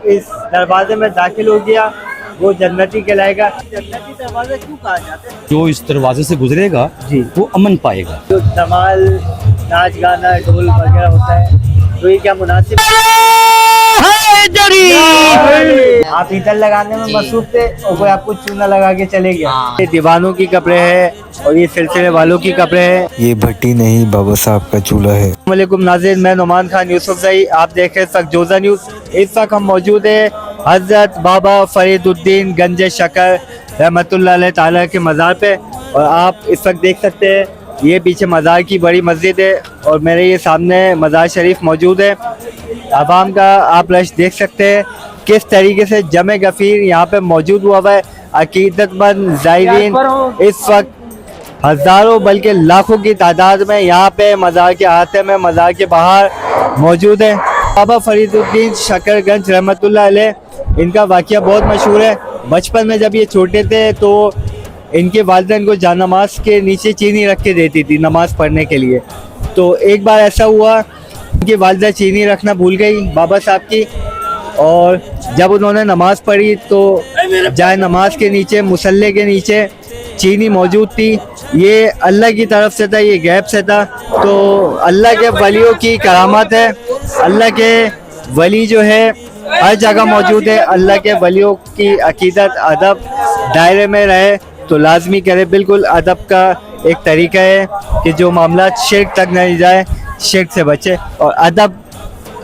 इस दरवाजे में दाखिल हो गया वो जन्नती कहलाएगा। जन्नती दरवाजा क्यों कहा जाता है? जो इस दरवाजे से गुजरेगा जी, वो अमन पाएगा। जो धमाल नाच गाना ढोल वगैरह होता है तो ये क्या मुनासिब? आप इधर लगाने में मसरूफ थे और कोई आपको चूना लगा के चले गया। ये दीवानों की कपड़े हैं और ये सिलसिले वालों की कपड़े हैं। ये भट्टी नहीं बाबा साहब का चूल्हा है। वालेकुम नाज़रीन, मैं नुमान खान यूसुफ ज़ई, आप देख रहे हैं इस वक्त जोज़ा न्यूज़। इस वक्त हम मौजूद है हज़रत बाबा फरीदुद्दीन गंज शकर रहमतुल्लाह अलैह ताला के मज़ार पे और आप इस वक्त देख सकते हैं ये पीछे मज़ार की बड़ी मस्जिद है और मेरे ये सामने मज़ार शरीफ मौजूद है। आवाम का आप रश देख सकते हैं किस तरीके से जमे गफ़ीर यहाँ पे मौजूद हुआ है। अकीदतमंद ज़ायरीन इस वक्त हज़ारों बल्कि लाखों की तादाद में यहाँ पे मज़ार के अहाते में मज़ार के बाहर मौजूद है। बाबा फरीदुद्दीन शकरगंज रहमतुल्लाह अलैह, इनका वाक़या बहुत मशहूर है। बचपन में जब ये छोटे थे तो इनके वालिदैन को जानमाज के नीचे चीनी रख के देती थी नमाज़ पढ़ने के लिए। तो एक बार ऐसा हुआ इनकी वालिदा चीनी रखना भूल गई बाबा साहब की, और जब उन्होंने नमाज़ पढ़ी तो जाए नमाज के नीचे मुसल्ले के नीचे चीनी मौजूद थी। ये अल्लाह की तरफ से था, ये गैब से था। तो अल्लाह के वलियों की करामत है। अल्लाह के वली जो है हर जगह मौजूद है। अल्लाह के वलियों की अकीदत अदब दायरे में रहे तो लाजमी करे। बिल्कुल अदब का एक तरीका है कि जो मामला शिर्क तक नहीं जाए, शिर्क से बचे और अदब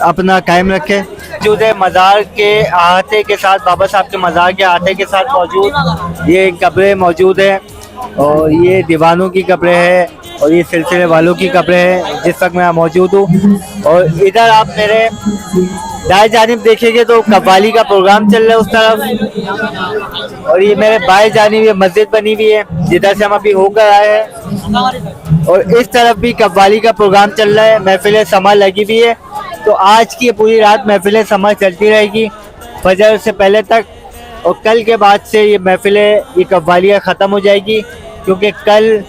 अपना कायम रखे। मौजूद है मज़ार के अहाते के साथ, बाबा साहब के मज़ार के अहाते के साथ मौजूद ये कब्रें मौजूद है और ये दीवानों की कब्रें है और ये सिलसिले वालों की कब्रें हैं जिस वक्त मैं मौजूद हूँ। और इधर आप मेरे दाएं जानिब देखेंगे तो कव्वाली का प्रोग्राम चल रहा है उस तरफ, और ये मेरे बाएं जानिब ये मस्जिद बनी हुई है जिधर से हम अभी होकर आए हैं, और इस तरफ भी कव्वाली का प्रोग्राम चल रहा है। महफिल समा लगी हुई है तो आज की पूरी रात महफिल समा चलती रहेगी फजर से पहले तक, और कल के बाद से ये महफिल ये कव्वालियाँ ख़त्म हो जाएगी क्योंकि कल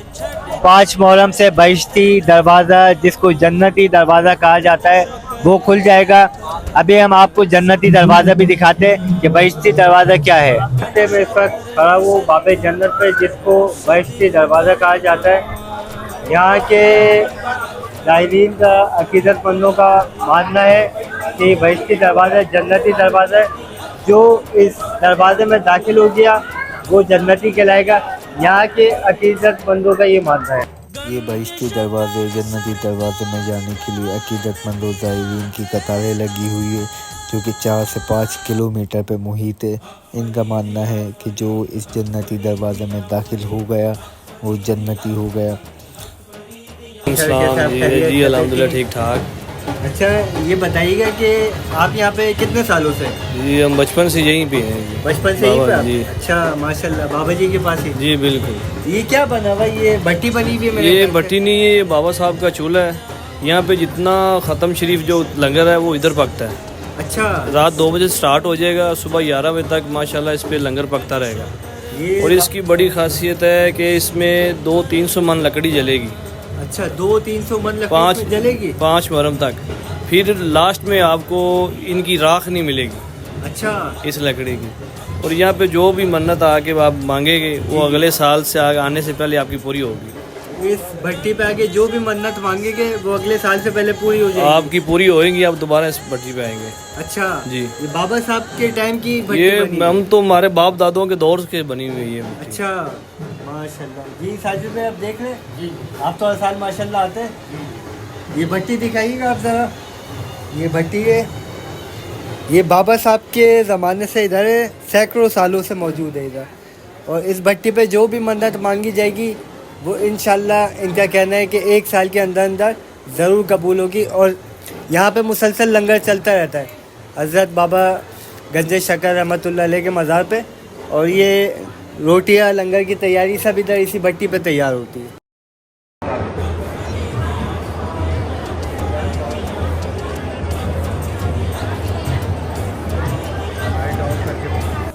5 मुहर्रम से बहिश्ती दरवाज़ा जिसको जन्नती दरवाज़ा कहा जाता है वो खुल जाएगा। अभी हम आपको जन्नती दरवाज़ा भी दिखाते हैं कि बहिश्ती दरवाज़ा क्या है। मैं इस वक्त खड़ा हूँ बाबे जन्नत पे जिसको बहिश्ती दरवाज़ा कहा जाता है। यहाँ के ज़ायरीन का अकीदतमंदों का मानना है कि बहिश्ती दरवाज़ा जन्नती दरवाज़ा है। जो इस दरवाजे में दाखिल हो गया वो जन्नती कहलाएगा। यहाँ के अकीदतमंदों का ये मानना है। ये बहिश्ती दरवाजे जन्नती दरवाजे में जाने के लिए अकीदतमंद और ज़ायरीन की कतारें लगी हुई है जो कि 4 से 5 किलोमीटर पे मुहित है। इनका मानना है कि जो इस जन्नती दरवाजे में दाखिल हो गया वो जन्नती हो गया। जी अल्हम्दुलिल्लाह ठीक ठाक। अच्छा, ये बताइएगा कि आप यहाँ पे कितने सालों से? जी हम बचपन से यहीं पे हैं। बचपन से यहीं पे? जी। अच्छा माशाल्लाह, बाबा जी के पास ही? जी बिल्कुल। ये क्या बना हुआ? ये भट्टी बनी हुई है मेरे ये ख्याल से। भट्टी नहीं है, ये बाबा साहब का चूल्हा है। यहाँ पे जितना ख़त्म शरीफ जो लंगर है वो इधर पकता है। अच्छा, रात 2 बजे स्टार्ट हो जाएगा, सुबह 11 बजे तक माशाल्लाह इस पे लंगर पकता रहेगा। ये और इसकी बड़ी खासियत है कि इसमें 200-300 मन लकड़ी जलेगी। अच्छा, 200-300 मन लकड़ी 5 इसमें जलेगी? 5 मुहर्रम तक। फिर लास्ट में आपको इनकी राख नहीं मिलेगी अच्छा, इस लकड़ी की। और यहाँ पे जो भी मन्नत आके आप मांगेंगे वो अगले साल से आने से पहले आपकी पूरी होगी। इस भट्टी पे आके जो भी मन्नत मांगेंगे वो अगले साल से पहले पूरी हो जाएगी? आपकी पूरी होएंगी, आप दोबारा इस भट्टी पे आएंगे। अच्छा जी। ये बाबा साहब के टाइम की भट्टी ये बनी है? हम तो हमारे बाप दादों के दौर के बनी हुई है। अच्छा माशाल्लाह। जी साजिद भाई आप देख रहे हैं जी, आप तो हर साल माशाल्लाह आते हैं। ये भट्टी दिखाइएगा आप ज़रा। ये भट्टी है, ये बाबा साहब के ज़माने से इधर है, सैकड़ों सालों से मौजूद है इधर। और इस भट्टी पे जो भी मन्नत मांगी जाएगी वो इंशाल्लाह इनका कहना है कि 1 साल के अंदर अंदर ज़रूर कबूल होगी। और यहाँ पे मुसलसल लंगर चलता रहता है हज़रत बाबा गंज शकर रहमतुल्लाह अलैह के मज़ार पे, और ये रोटियाँ लंगर की तैयारी सब इधर इसी भट्टी पे तैयार होती है।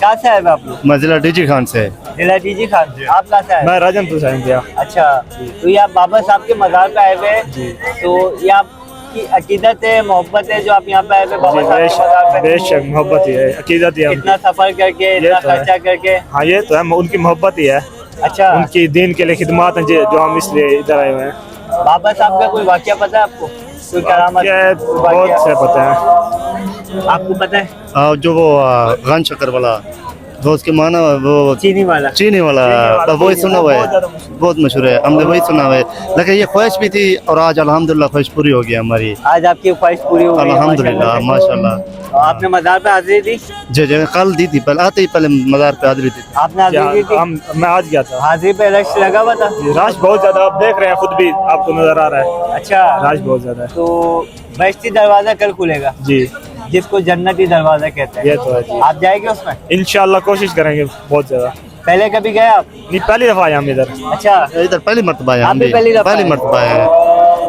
कहाँ से आए आप लोग? मंजिला डीजी खान से। जिला डीजी खान। आप कहाँ से आए? मैं राजनपुर से आया। अच्छा, तो ये आप बाबा साहब के मज़ार पे आए हुए हैं। तो ये आप आपकी अकीदत है, मोहब्बत है जो आप यहाँ पे आए थे बाबा साहब के मज़ार पे? बेशक मोहब्बत ही है, अकीदत ही है। इतना सफर करके, इतना तो है। खर्चा करके। हाँ ये तो है, उनकी मोहब्बत ही है। अच्छा, उनकी दीन के लिए खिदमत है जो हम इसलिए इधर आए हुए हैं। बाबा साहब का कोई वाकया पता है आपको? कोई करामत? क्या है, कोई बहुत वाकया? से पता है। आपको पता है? जो वो गन शक्कर वाला वो उसके माना वो चीनी वाला। चीनी वाला तो वही सुना हुआ है, बहुत मशहूर है, हमने वही सुना हुआ है। लेकिन ये ख्वाहिश भी थी और आज अल्हम्दुलिल्लाह ख्वाहिश पूरी हो गई हमारी। आज आपकी ख्वाहिश पूरी हो गई है, अल्हम्दुलिल्लाह माशाल्लाह। तो आपने मज़ार पे हाजिरी दी? जी कल दी थी, पहले आते ही पहले मज़ार पे हाजिरी दी। आपने हाजिरी दी थी? मैं आज गया था। हाजिरी पे रश लगा हुआ था? राश बहुत ज्यादा, आप देख रहे हैं, खुद भी आपको नजर आ रहा है। अच्छा, राश बहुत ज्यादा है। तो बहश्ती दरवाजा कल खुलेगा, जी जिसको जन्नती दरवाजा कहते हैं। ये तो है जी। आप जाएंगे उसमें? इंशाल्लाह कोशिश करेंगे बहुत ज्यादा। पहले कभी गए आप? नहीं, पहली दफा आए हम इधर। अच्छा, इधर पहली मरतबा है, आप हम भी भी पहली दफा पहली आए? मरतबा है।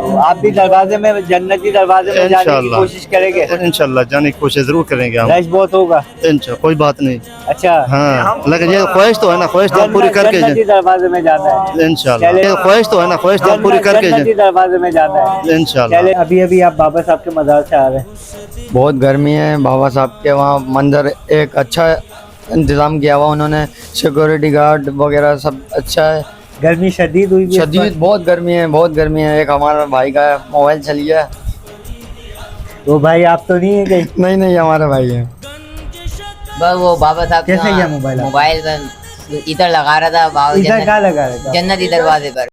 तो आप भी दरवाजे में, जन्नती दरवाजे में जाने की इंशाल्लाह। कोशिश करेंगे? इंशाल्लाह जाने की कोशिश जरूर करेंगे हम। रश बहुत होगा। इंशाल्लाह कोई बात नहीं। अच्छा, हाँ लेकिन ये ख्वाहिश तो है ना, ख्वाहिश तो हम पूरी करके जन्नती दरवाजे में जाना है। इंशाल्लाह। ये ख्वाहिश तो है ना, ख्वाहिश तो हम पूरी करके जन्नती दरवाजे में जाना है इंशाल्लाह। चले, अभी अभी आप बाबा साहब के मज़ार से आ रहे हैं। बहुत गर्मी है, बाबा साहब के वहाँ मंदिर एक अच्छा इंतज़ाम किया हुआ उन्होंने, सिक्योरिटी गार्ड वगैरह सब अच्छा है। गर्मी शदीद हुई है इस बार? शदीद बहुत गर्मी है, बहुत गर्मी है। एक हमारा भाई का मोबाइल चली गया। तो भाई आप तो नहीं है कहीं? नहीं नहीं, हमारा भाई है। बस वो बाबा साहब कैसे का गया मोबाइल आपका? मोबाइल इधर लगा रहा था बाबा इधर कहाँ लगा रहा था? जन्नती दरवाजे पर।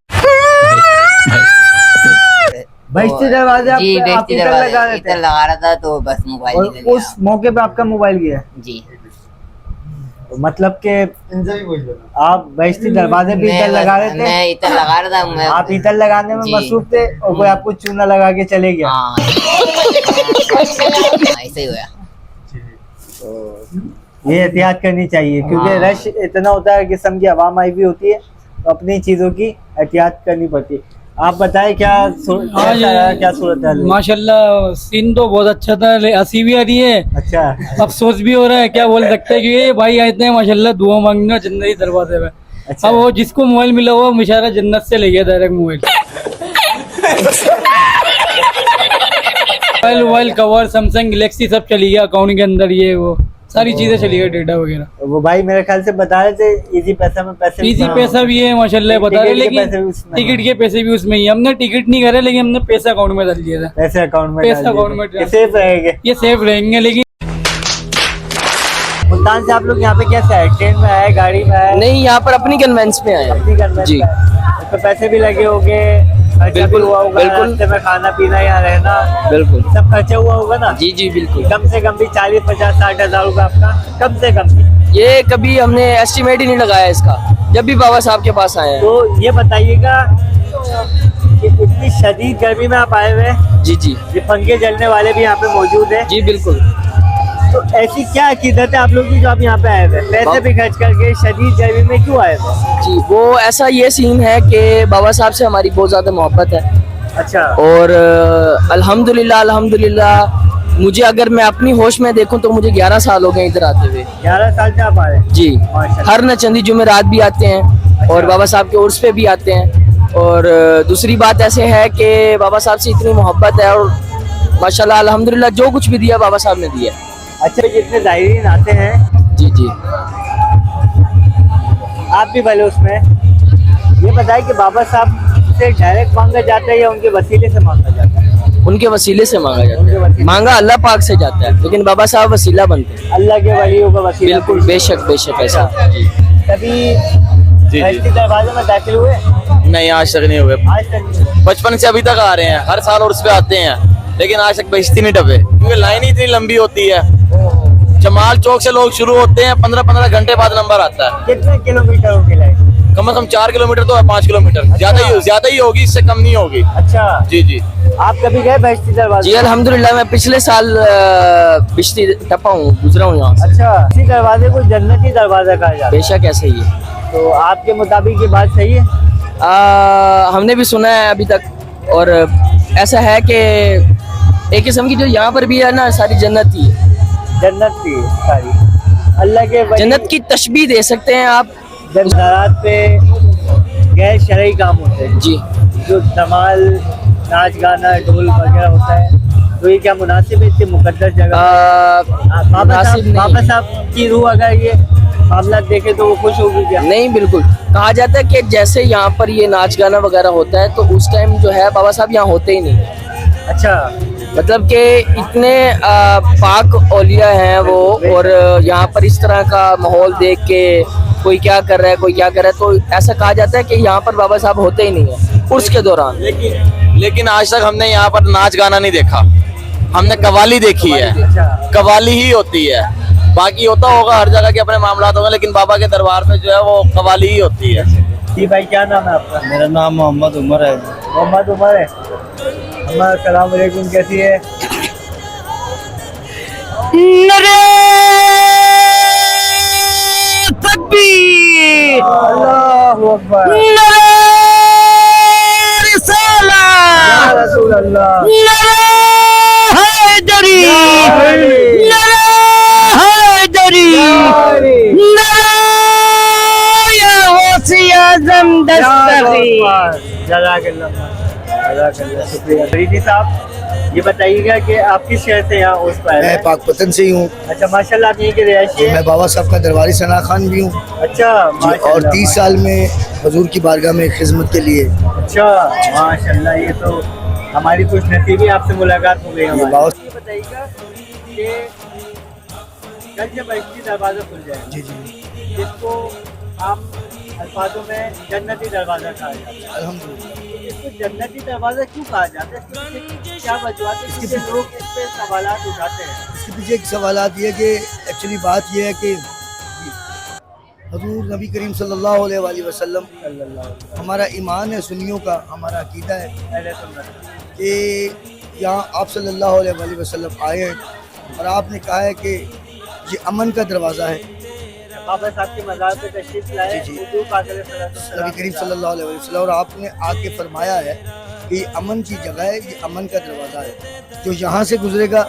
बहश्ती दरवाजे जी आप बेचती इधर दरवाजे लगा रहे इधर थे लगा रहा था तो बस मोबाइल और निकल उस मौके पे आपका मोबाइल गया? गया। जी मतलब के आप बहश्ती दरवाजे भी इधर लगा रहे थे? मैं इधर लगा रहा था मैं। आप इधर लगाने में जी। मसरूफ थे और कोई आपको चूना लगा के चले गया? हाँ ऐसे ही हुआ। ये एहतियात करनी चाहिए क्योंकि हाँ। रश इतना होता है, किस्म की आवाम आई भी होती है, तो अपनी चीज़ों की एहतियात करनी पड़ती है। आप बताएं क्या क्या सूरत है? माशाल्लाह सीन तो बहुत अच्छा था, हंसी भी आ रही है, अच्छा, अफसोस भी हो रहा है। क्या बोल सकते हैं कि ये भाई आए थे माशाल्लाह दुआ मांगने जन्नती दरवाजे में। अच्छा। अब वो जिसको मोबाइल मिला हुआ बेचारा जन्नत से ले गया direct mobile. Mobile cover Samsung Galaxy सब चली गया अकाउंट के अंदर, ये वो सारी चीजें चली गई, डेटा वगैरह। वो भाई मेरे ख्याल से बता रहे थे इजी पैसा में पैसे इजी पैसा भी है माशाल्लाह बता रहे, टिकट के पैसे भी लेकिन उसमें टिकट के पैसे भी उसमें ही। हमने टिकट नहीं करे लेकिन हमने पैसा अकाउंट में डाल दिया था। पैसे अकाउंट में पैसे डाल दिए अकाउंट में थे। डाल- सेफ रहेंगे। ये सेफ रहेंगे। लेकिन मुल्तान से आप लोग यहाँ पे कैसे आए? ट्रेन में आए, गाड़ी में आए? नहीं, यहाँ पर अपनी कन्वेंस में आए हैं। अपनी conveyance जी। में आए। तो पैसे भी लगे होंगे, खर्चा भी बिल्कुल, हुआ होगा, बिल्कुल। रास्ते में खाना पीना, यहाँ रहना, बिल्कुल। सब खर्चा हुआ होगा ना? जी जी बिल्कुल। कम से कम भी 40, 50, 60 हजार होगा आपका, कम से कम भी। ये कभी हमने एस्टिमेट ही नहीं लगाया इसका, जब भी बाबा साहब के पास आए हैं। तो ये बताइएगा कि इतनी शदीद गर्मी में आप आए हुए हैं, जी जी ये पंखे जलने वाले भी यहाँ पे मौजूद है, जी बिल्कुल। तो ऐसी क्या अकीदत है आप लोग की जो आप यहाँ पे आए हुए हैं? पैसे भी खर्च करके शदीद गर्मी में क्यों आए हुए? जी वो ऐसा ये सीन है कि बाबा साहब से हमारी बहुत ज़्यादा मोहब्बत है अच्छा, और अल्हम्दुलिल्लाह अल्हम्दुलिल्लाह मुझे अगर मैं अपनी होश में देखूं तो मुझे 11 साल हो गए इधर आते हुए। 11 साल से आप आ रहे हैं? जी माशाल्लाह। हर नचंदी जुमेरात भी आते हैं और बाबा साहब के उर्स पे भी आते हैं। और दूसरी बात ऐसे है कि बाबा साहब से इतनी मोहब्बत है और माशाल्लाह अल्हम्दुलिल्लाह जो कुछ भी दिया बाबा साहब ने दिया। अच्छा, जितने ज़ायरीन आते हैं, जी जी आप भी भले उसमें, ये बताइए कि बाबा साहब से डायरेक्ट मांगा जाता है या उनके वसीले से मांगा जाता है? उनके वसीले से मांगा जाता उनके है। वसीले। मांगा अल्लाह पाक से जाता है लेकिन बाबा साहब वसीला बनते हैं। अल्लाह के वलियों का वसीला। बिल्कुल बेशक बेशक ऐसा। कभी बहश्ती दरवाजे में दाखिल हुए? नहीं, आज तक नहीं हुए। आज तक नहीं। बचपन से अभी तक आ रहे हैं, हर साल उर्स पे आते हैं, लेकिन आज तक बहश्ती नहीं टपे क्योंकि लाइन ही इतनी लंबी होती है। जमाल चौक से लोग शुरू होते हैं, 15-15 घंटे बाद नंबर आता है। कितने किलोमीटर हो गए? कम से कम 4 किलोमीटर तो है, 5 किलोमीटर ज्यादा ही होगी, इससे कम नहीं होगी। अच्छा, जी जी। आप कभी गए बहश्ती दरवाजे? जी अल्हम्दुलिल्लाह मैं पिछले साल बिश्ती टपा हूँ, गुजरा हूँ यहाँ से। अच्छा, इसी दरवाजे को जन्नती दरवाजा कहा जाता है, बेशक ऐसे ही है। तो आपके मुताबिक ये बात सही है? हमने भी सुना है अभी तक, और ऐसा है कि एक किस्म की जो यहाँ पर भी है ना सारी जन्नत ही है। जन्नत की सारी अल्लाह के वली। जन्नत की तशबीह दे सकते हैं आप। जब ज़रात पे गैर शरई काम होते हैं, जी जो धमाल नाच गाना ढोल वगैरह होता है, तो ये क्या मुनासिब है इतनी मुकद्दस जगह? बाबा साहब की रूह अगर ये मामला देखे तो वो खुश होगी क्या? नहीं, बिल्कुल। कहा जाता है कि जैसे यहाँ पर ये नाच गाना वगैरह होता है तो उस टाइम जो है बाबा साहब यहाँ होते ही नहीं। अच्छा, मतलब कि इतने पाक औलिया हैं वो, और यहाँ पर इस तरह का माहौल देख के कोई क्या कर रहा है कोई क्या कर रहा है, तो ऐसा कहा जाता है कि यहाँ पर बाबा साहब होते ही नहीं है उर्स के दौरान। लेकिन आज तक हमने यहाँ पर नाच गाना नहीं देखा, हमने कवाली देखी है। कवाली ही होती है, बाकी होता होगा हर जगह के अपने मामला होंगे, लेकिन बाबा के दरबार में जो है वो कवाली ही होती है। जी भाई, क्या नाम है आपका? मेरा नाम मोहम्मद उमर है। मोहम्मद उमर है। अस्सलाम वालेकुम, कैसी है? अल्लाहु अकबर, या रसूल अल्लाह, शुक्रिया। फरीदी साहब, ये बताइएगा कि आप किस शहर से यहाँ उस पर? मैं पाकपतन से ही हूँ। अच्छा, माशाल्लाह, आप यहीं के रिहायशी हैं? मैं बाबा साहब का दरबारी सना खान भी हूँ। अच्छा, और 30 साल में हजूर की बारगाह में खिदमत के लिए। अच्छा, माशाल्लाह, ये तो हमारी खुश नसीबी, आपसे मुलाकात हो गई हमारी। ये बताइएगा कि कल जब बहिश्ती दरवाज़ा खुल जाए, जी जी, जिसको आम अल्फाजों में जन्नती दरवाज़ा कहा जाता है, अल्हम्दुलिल्लाह। इसको जन्नती दरवाज़ा क्यों कहा जाता है? इसके पीछे क्या वजूहत है? इसके लोग इस पे सवालात उठाते हैं। इसके पीछे एक सवालात ये कि एक्चुअली बात ये है कि हजूर नबी करीम सल्लल्लाहु अलैहि वसल्लम, हमारा ईमान है सुन्नियों का, हमारा अकीदा है कि यहाँ आप सल्लल्लाहु अलैहि वसल्लम आए हैं और आपने कहा है कि ये अमन का दरवाज़ा है। बाबा साहब के मज़ार पे तशरीफ लाए जी, जी। नबी करीम सल्लल्लाहु अलैहि वसल्लम, और आपने आके फरमाया है कि ये अमन की जगह है, ये अमन का दरवाज़ा है। जो यहाँ से गुजरेगा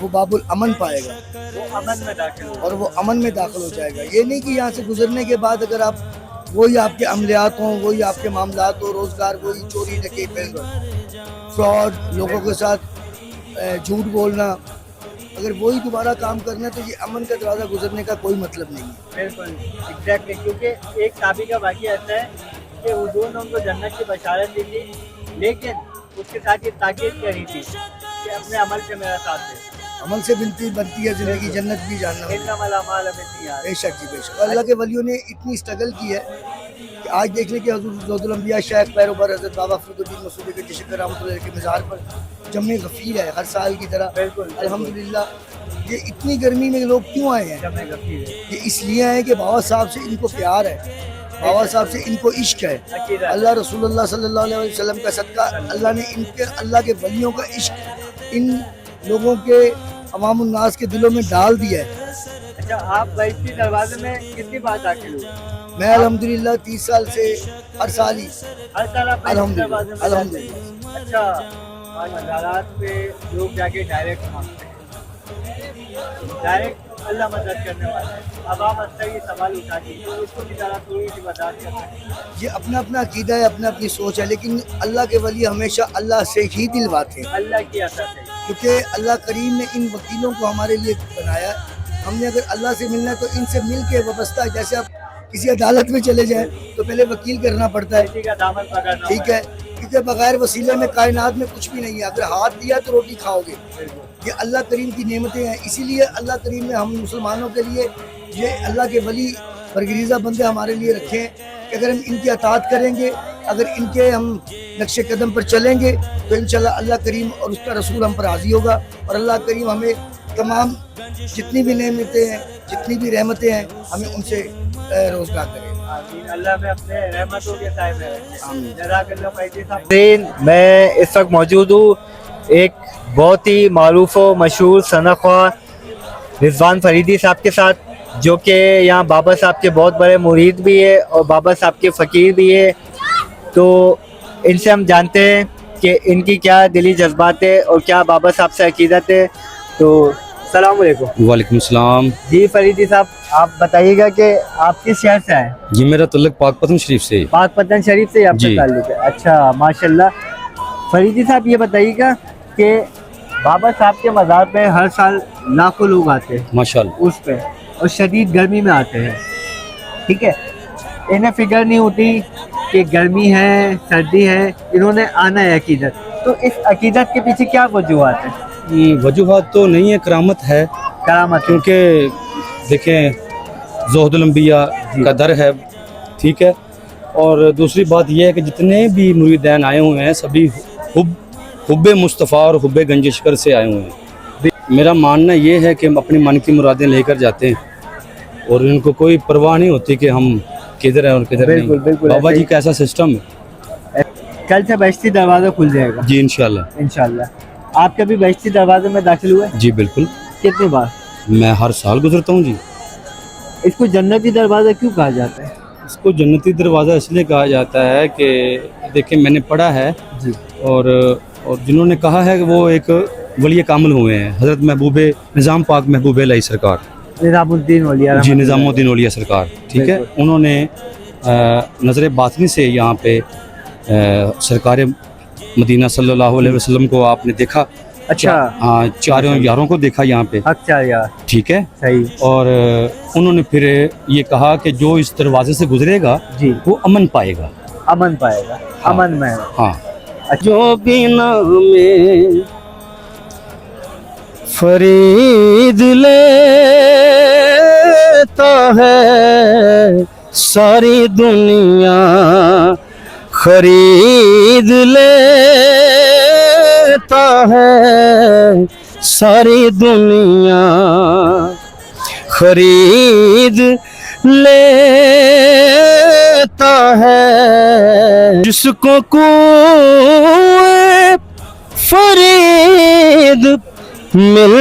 वो बाबुल अमन पाएगा, वो अमन में दाखिल हो, और वो अमन में दाखिल हो जाएगा। ये नहीं कि यहाँ से गुजरने के बाद अगर आप वही आपके अमलियात हों, वही आपके मामलात हो, रोज़गार वही, चोरी डकैती, फ्रॉड, लोगों के साथ झूठ बोलना, अगर वही दोबारा काम करना है तो ये अमन का दरवाज़ा गुजरने का कोई मतलब नहीं है। बिल्कुल एग्जैक्टली, क्योंकि एक साहबी का वाक़या ऐसा है कि हुजूर ने उनको जन्नत की बशारत दी थी, लेकिन उसके साथ ये ताकीद करी थी कि अपने अमल से मेरा साथ दे। अमल से बनती है ज़िंदगी, जन्नत भी जानना है। बेशक जी, बेशक। अल्लाह के वलियों ने इतनी स्ट्रगल की है कि आज देख लें कि हज़रत ज़ौदुल अंबिया शेख पैरोबर हज़रत बाबा फरीदुद्दीन मसूदी के चिश्ती रहमतुल्लाह के मज़ार पर जमे गफ़ीर है हर साल की तरह। अल्हम्दुलिल्लाह। ये इतनी गर्मी में लोग क्यों आए हैं? ये इसलिए आए कि बाबा साहब से इनको प्यार है, बाबा साहब से इनको इश्क है। अल्लाह रसूलुल्लाह सल्लल्लाहु अलैहि वसल्लम का सदका अल्लाह ने इनके, अल्लाह के वलियों का इश्क इन लोगों के अवाम उन्नास के दिलों में डाल दिया है। अच्छा, आप बहिश्ती दरवाजे में कितनी बार दाखिल हुए? मैं अल्हम्दुलिल्लाह 30 साल से हर साल आप अल्हम्दुलिल्लाह। अच्छा, मज़ारात पे लोग जाके डायरेक्ट मांगते हैं, डायरेक्ट अल्लाह मदद करने वाला है। अब आप अच्छा ये सवाल उठा दीजिए, उसको भी ज़रा थोड़ी सी बता दें। ये अपना अपना अकीदा है, अपना अपनी सोच है, लेकिन अल्लाह के वली हमेशा अल्लाह से ही दिलवाते हैं। अल्लाह की असर है, क्योंकि अल्लाह करीम ने इन वकीलों को हमारे लिए बनाया। हमने अगर अल्लाह से मिलना है तो इनसे मिल के वाबस्ता है। जैसे आप किसी अदालत में चले जाएं तो पहले वकील करना पड़ता है, ठीक है, क्योंकि बगैर वसीले में कायनात में कुछ भी नहीं है। अगर हाथ दिया तो रोटी खाओगे। ये अल्लाह करीम की नेमतें हैं, इसीलिए अल्लाह करीम ने हम मुसलमानों के लिए ये अल्लाह के वली बरगरीज़ा बंदे हमारे लिए रखे हैं कि अगर हम इनकी अताअत करेंगे, अगर इनके हम नक्शे कदम पर चलेंगे तो इंशाल्लाह अल्लाह करीम और उसका रसूल हम पर राज़ी होगा, और अल्लाह करीम हमें तमाम जितनी भी नेमतें हैं, जितनी भी रहमतें हैं, हमें उनसे रोज़गार करें। अल्लाह में अपने रहमतों के साए में रखें। जज़ाकल्लाह फैज़ी साहब। मैं इस वक्त मौजूद हूँ एक बहुत ही मारूफ व मशहूर सनख़्वा रिजवान फरीदी साहब के साथ, जो कि यहाँ बाबा साहब के बहुत बड़े मुरीद भी है और बाबा साहब के फ़कीर भी है। तो इनसे हम जानते हैं कि इनकी क्या दिली जज्बात है और क्या बाबा साहब से अकीदत है। तो अस्सलाम वालेकुम। वालेकुम सलाम। जी फरीदी साहब, आप बताइएगा कि आप किस शहर से आए? जी, मेरा तल्लुक पाकपतन शरीफ से। पाकपतन शरीफ से आपका ताल्लुक है? अच्छा, माशाल्लाह। फरीदी साहब ये बताइएगा कि बाबा साहब के मज़ार पे हर साल लाखों लोग आते हैं माशाल्लाह। उस पे, और शदीद गर्मी में आते हैं, ठीक है। इन्हें फिक्र नहीं होती कि गर्मी है सर्दी है, इन्होंने आना है अकीदत। तो इस अकीदत के पीछे क्या वजूहत है? वजूहत तो नहीं है, करामत है। करामत, क्योंकि देखें ज़ोहदुल अंबिया का दर है, ठीक है। और दूसरी बात यह है कि जितने भी मुरीदैन आए हुए हैं सभी हुब्बे मुस्तफ़ा और हुब्बे गंज शकर से आए हुए हैं। मेरा मानना ये है कि हम अपनी मन की मुरादें लेकर जाते हैं और इनको कोई परवाह नहीं होती कि हम किधर हैं और किधर नहीं। बिल्कुल बाबा जी का ऐसा सिस्टम है। कल से बहश्ती दरवाज़ा खुल जाएगा जी इंशाल्लाह। इंशाल्लाह। आप कभी बहश्ती दरवाजे में दाखिल हुए? जी बिल्कुल। कितनी बार? मैं हर साल गुजरता हूँ जी। इसको जन्नती दरवाज़ा क्यों कहा जाता है? इसको जन्नती दरवाज़ा इसलिए कहा जाता है कि देखिए मैंने पढ़ा है जी, और जिन्होंने कहा है कि वो एक वली कामिल हुए हैं, हज़रत महबूबे निज़ाम पाक महबूबे अलैहि सरकार, निज़ामुद्दीन औलिया जी निज़ामुद्दीन औलिया सरकार, ठीक है। उन्होंने नज़र बातनी से यहाँ पे सरकार मदीना सल्लल्लाहु अलैहि वसल्लम को आपने देखा। अच्छा, हाँ, चारों यारों को देखा यहाँ पे, अच्छा यार, ठीक है। सही। और उन्होंने फिर ये कहा कि जो इस दरवाजे से गुजरेगा जी वो अमन पाएगा, अमन पाएगा। हाँ, अमन में। हाँ। जो बिना में फरीद लेता है सारी दुनिया खरीद लेता है सारी दुनिया खरीद लेता है जिसको कोई फरीद मिल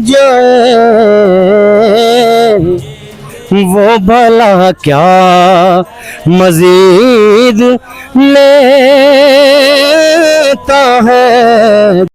जाए वो भला क्या मजीद लेता है।